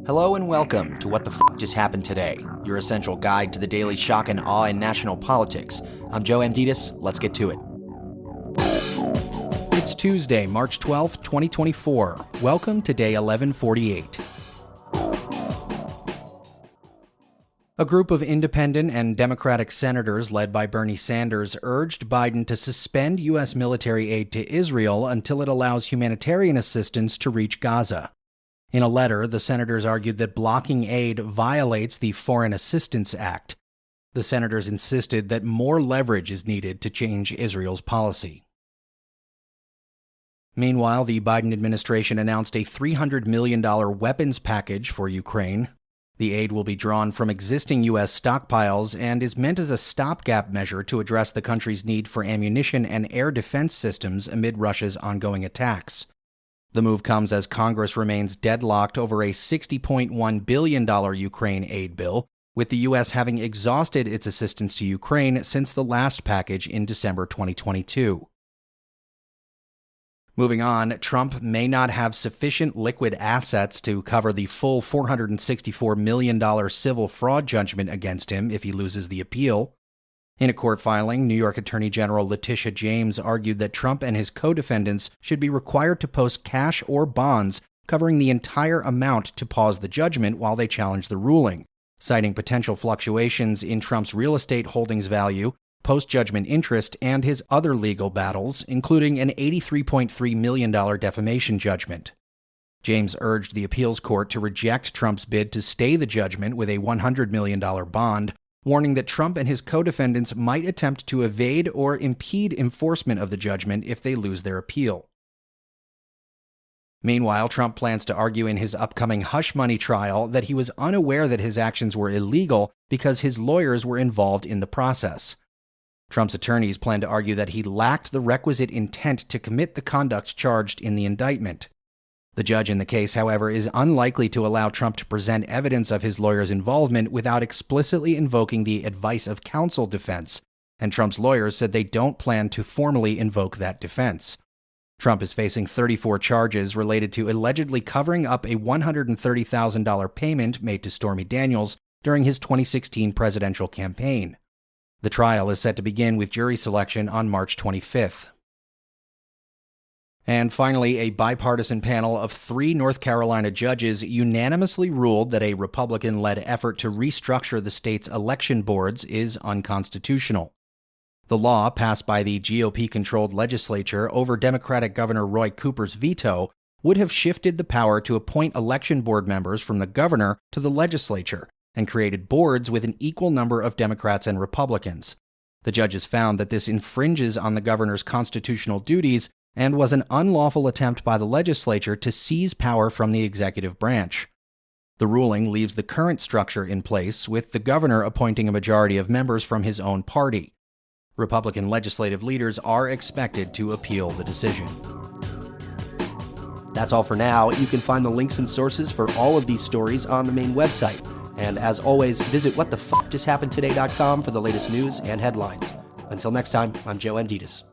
Hello and welcome to What the F*** Just Happened Today, your essential guide to the daily shock and awe in national politics. I'm Joe Amditis. Let's get to it. It's Tuesday, March 12th, 2024. Welcome to day 1148. A group of independent and Democratic senators led by Bernie Sanders urged Biden to suspend U.S. military aid to Israel until it allows humanitarian assistance to reach Gaza. In a letter, the senators argued that blocking aid violates the Foreign Assistance Act. The senators insisted that more leverage is needed to change Israel's policy. Meanwhile, the Biden administration announced a $300 million weapons package for Ukraine. The aid will be drawn from existing U.S. stockpiles and is meant as a stopgap measure to address the country's need for ammunition and air defense systems amid Russia's ongoing attacks. The move comes as Congress remains deadlocked over a $60.1 billion Ukraine aid bill, with the U.S. having exhausted its assistance to Ukraine since the last package in December 2022. Moving on, Trump may not have sufficient liquid assets to cover the full $464 million civil fraud judgment against him if he loses the appeal. In a court filing, New York Attorney General Letitia James argued that Trump and his co-defendants should be required to post cash or bonds covering the entire amount to pause the judgment while they challenge the ruling, citing potential fluctuations in Trump's real estate holdings value, post-judgment interest, and his other legal battles, including an $83.3 million defamation judgment. James urged the appeals court to reject Trump's bid to stay the judgment with a $100 million bond, warning that Trump and his co-defendants might attempt to evade or impede enforcement of the judgment if they lose their appeal. Meanwhile, Trump plans to argue in his upcoming hush money trial that he was unaware that his actions were illegal because his lawyers were involved in the process. Trump's attorneys plan to argue that he lacked the requisite intent to commit the conduct charged in the indictment. The judge in the case, however, is unlikely to allow Trump to present evidence of his lawyer's involvement without explicitly invoking the advice of counsel defense, and Trump's lawyers said they don't plan to formally invoke that defense. Trump is facing 34 charges related to allegedly covering up a $130,000 payment made to Stormy Daniels during his 2016 presidential campaign. The trial is set to begin with jury selection on March 25th. And finally, a bipartisan panel of 3 North Carolina judges unanimously ruled that a Republican-led effort to restructure the state's election boards is unconstitutional. The law, passed by the GOP-controlled legislature over Democratic Governor Roy Cooper's veto, would have shifted the power to appoint election board members from the governor to the legislature, and created boards with an equal number of Democrats and Republicans. The judges found that this infringes on the governor's constitutional duties and was an unlawful attempt by the legislature to seize power from the executive branch. The ruling leaves the current structure in place, with the governor appointing a majority of members from his own party. Republican legislative leaders are expected to appeal the decision. That's all for now. You can find the links and sources for all of these stories on the main website. And as always, visit whatthefjusthappenedtoday.com for the latest news and headlines. Until next time, I'm Joe Amditis.